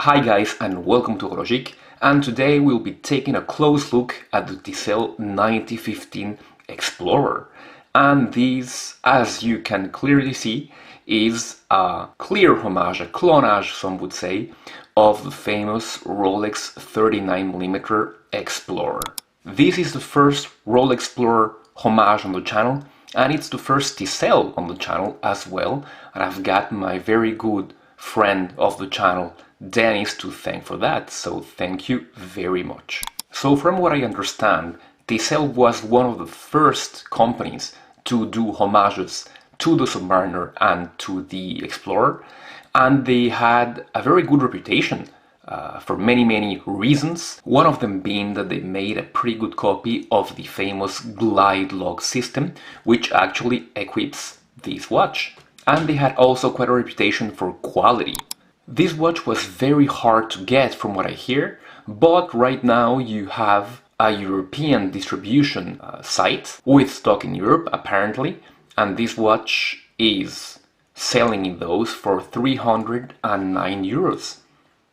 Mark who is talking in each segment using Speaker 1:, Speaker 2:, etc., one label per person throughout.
Speaker 1: Hi guys and welcome to Horologique, and today we'll be taking a close look at the Tisell 9015 Explorer. And this, as you can clearly see, is a clear homage, a clonage some would say, of the famous Rolex 39mm Explorer. This is the first Rolex Explorer homage on the channel, and it's the first Tisell on the channel as well, and I've got my very good friend of the channel Dennis to thank for that, so thank you very much. So from what I understand, Tisell was one of the first companies to do homages to the Submariner and to the Explorer, and they had a very good reputation for many reasons. One of them being that they made a pretty good copy of the famous glidelock system, which actually equips this watch. And they had also quite a reputation for quality. This watch was very hard to get from what I hear, but right now you have a European distribution site with stock in Europe apparently, and this watch is selling in those for 309 euros.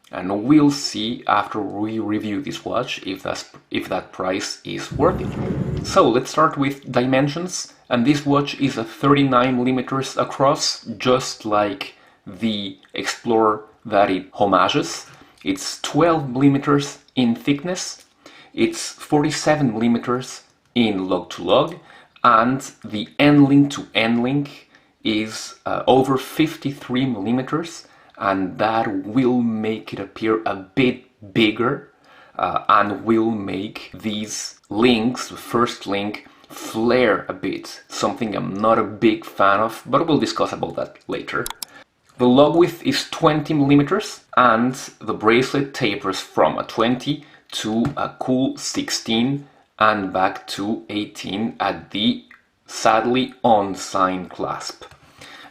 Speaker 1: And we'll see after we review this watch if that price is worth it. So let's start with dimensions, and this watch is a 39mm across, just like the Explorer that it homages. It's 12mm in thickness, it's 47mm in lug to lug, and the end link to end link is over 53mm, and that will make it appear a bit bigger and will make these links, the first link, flare a bit, something I'm not a big fan of, but we'll discuss about that later. The lug width is 20mm, and the bracelet tapers from a 20 to a cool 16 and back to 18 at the sadly unsigned clasp.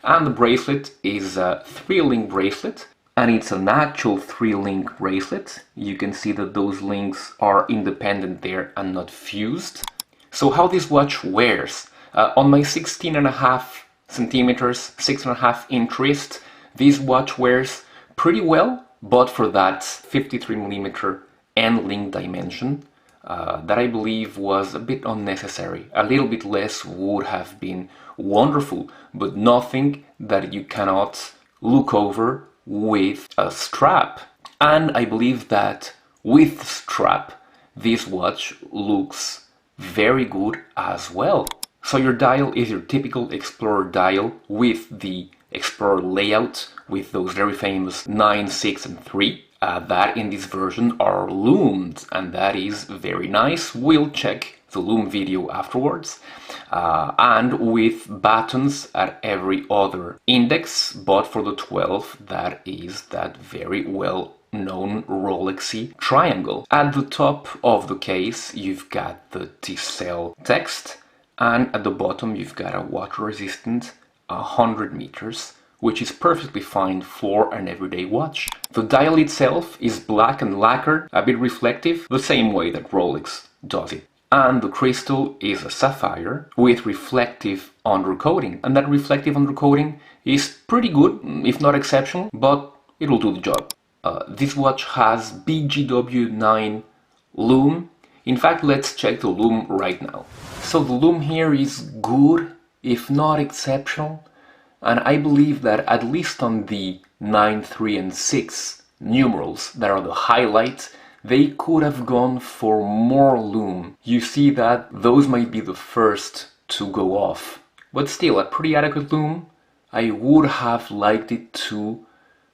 Speaker 1: And the bracelet is a 3-link bracelet, and it's an actual 3-link bracelet. You can see that those links are independent there and not fused. So how this watch wears? On my 16.5 centimeters, 6.5 inch wrist, this watch wears pretty well, but for that 53mm end link dimension, that I believe was a bit unnecessary. A little bit less would have been wonderful, but nothing that you cannot look over with a strap. And I believe that with strap, this watch looks very good as well. So your dial is your typical Explorer dial with the Explorer layout, with those very famous 9, 6 and 3. That in this version are loomed, and that is very nice. We'll check the loom video afterwards. And with buttons at every other index, but for the 12, that is that very well known Rolexy triangle. At the top of the case, you've got the Tisell text, and at the bottom, you've got a water resistant 100 meters, which is perfectly fine for an everyday watch. The dial itself is black and lacquered, a bit reflective, the same way that Rolex does it. And the crystal is a sapphire with reflective undercoating. And that reflective undercoating is pretty good, if not exceptional, but it'll do the job. This watch has BGW9 Lume. In fact, let's check the Lume right now. So the Lume here is good, if not exceptional. And I believe that at least on the 9, 3 and 6 numerals that are the highlight, they could have gone for more lume. You see that those might be the first to go off. But still, a pretty adequate lume. I would have liked it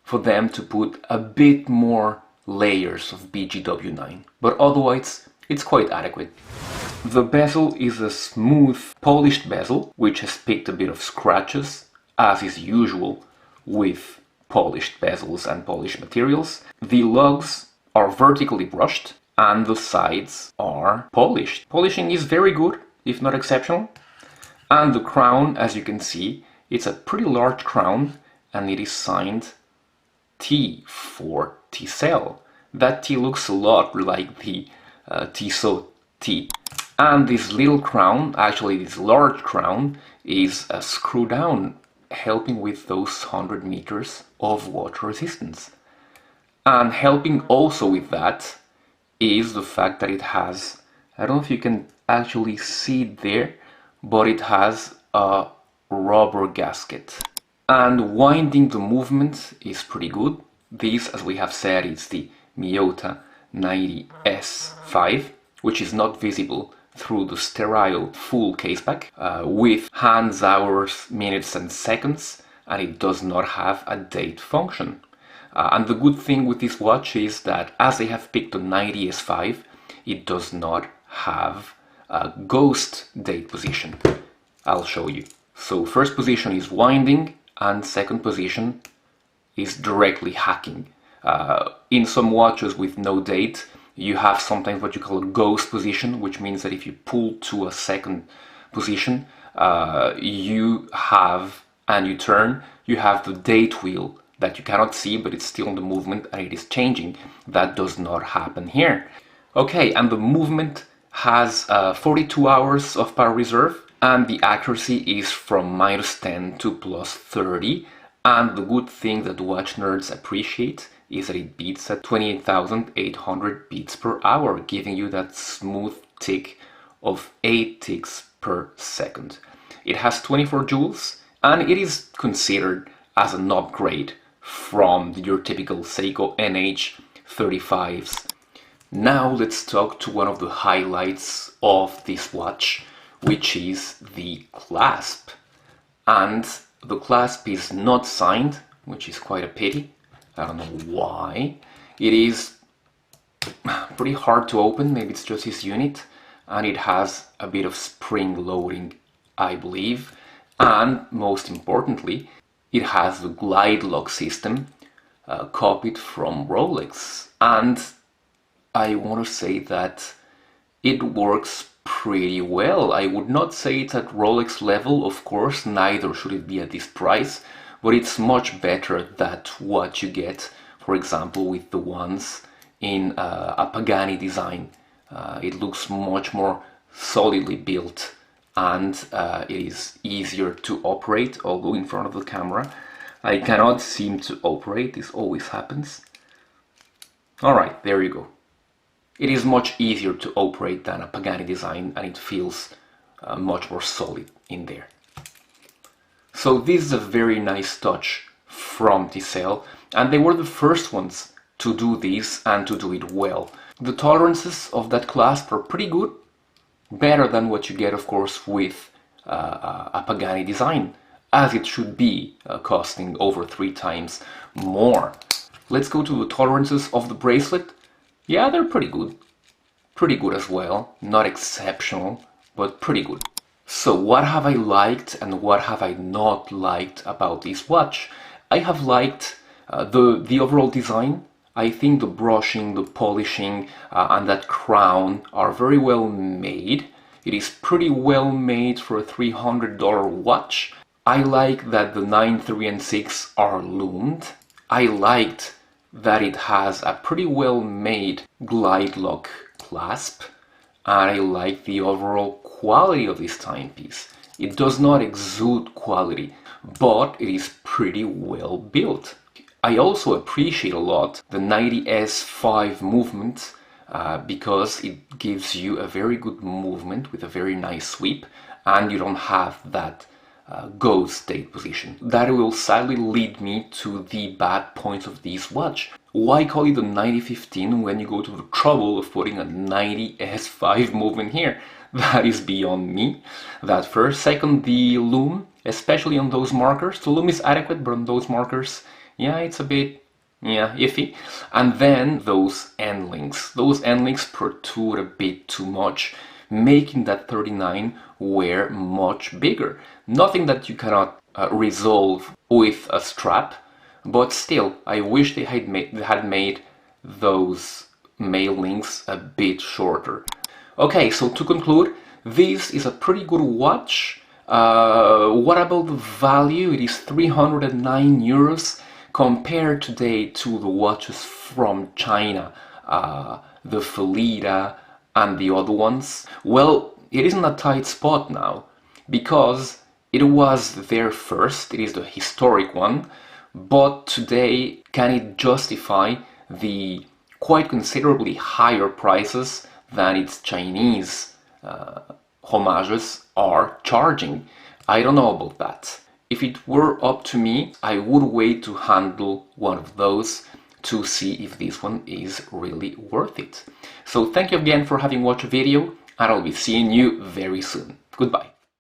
Speaker 1: for them to put a bit more layers of BGW9. But otherwise, it's quite adequate. The bezel is a smooth, polished bezel, which has picked a bit of scratches, as is usual with polished bezels and polished materials. The lugs are vertically brushed and the sides are polished. Polishing is very good, if not exceptional. And the crown, as you can see, it's a pretty large crown, and it is signed T for Tisell. That T looks a lot like the Tissel T. And this little crown, actually this large crown, is a screw down, helping with those 100 meters of water resistance. And helping also with that is the fact that it has, I don't know if you can actually see it there, but it has a rubber gasket. And winding the movement is pretty good. This, as we have said, is the Miyota 90S5, which is not visible through the sterile full caseback, with hands, hours, minutes and seconds, and it does not have a date function. And the good thing with this watch is that as they have picked the 90S5, it does not have a ghost date position. I'll show you. So first position is winding, and second position is directly hacking. In some watches with no date, you have sometimes what you call a ghost position, which means that if you pull to a second position, you have, and you turn, you have the date wheel that you cannot see, but it's still in the movement and it is changing. That does not happen here. Okay, and the movement has 42 hours of power reserve, and the accuracy is from -10 to +30. And the good thing that watch nerds appreciate is that it beats at 28,800 beats per hour, giving you that smooth tick of 8 ticks per second. It has 24 joules, and it is considered as an upgrade from your typical Seiko NH35s. Now let's talk to one of the highlights of this watch, which is the clasp. And the clasp is not signed, which is quite a pity. I don't know why. It is pretty hard to open, maybe it's just this unit, and it has a bit of spring loading, I believe. And most importantly, it has the glidelock system copied from Rolex. And I want to say that it works pretty well. I would not say it's at Rolex level, of course, neither should it be at this price, but it's much better than what you get, for example, with the ones in a Pagani design. It looks much more solidly built, and it is easier to operate, although in front of the camera I cannot seem to operate. This always happens. Alright, there you go. It is much easier to operate than a Pagani design, and it feels much more solid in there. So this is a very nice touch from Tisell, and they were the first ones to do this and to do it well. The tolerances of that clasp are pretty good, better than what you get, of course, with a Pagani design, as it should be, costing over 3 times more. Let's go to the tolerances of the bracelet. Yeah, they're pretty good. Pretty good as well. Not exceptional, but pretty good. So what have I liked and what have I not liked about this watch? I have liked the overall design. I think the brushing, the polishing, and that crown are very well made. It is pretty well made for a $300 watch. I like that the 9, 3, and 6 are loomed. I liked that it has a pretty well made glidelock clasp, and I like the overall quality of this timepiece. It does not exude quality, but it is pretty well built. I also appreciate a lot the 90S5 movement because it gives you a very good movement with a very nice sweep, and you don't have that ghost date position. That will sadly lead me to the bad points of this watch. Why call it a 9015 when you go to the trouble of putting a 90S5 movement here? That is beyond me. That first. Second, the lume, especially on those markers. The lume is adequate, but on those markers, yeah, it's a bit, iffy. And then those end links. Those end links protrude a bit too much, making that 39 wear much bigger. Nothing that you cannot resolve with a strap, but still, I wish they had made those male links a bit shorter. Okay, so to conclude, this is a pretty good watch. What about the value? It is 309 euros compared today to the watches from China, the Felida and the other ones. Well, it is in a tight spot now because it was there first. It is the historic one, but today, can it justify the quite considerably higher prices than its Chinese homages are charging. I don't know about that. If it were up to me, I would wait to handle one of those to see if this one is really worth it. So thank you again for having watched the video, and I'll be seeing you very soon. Goodbye.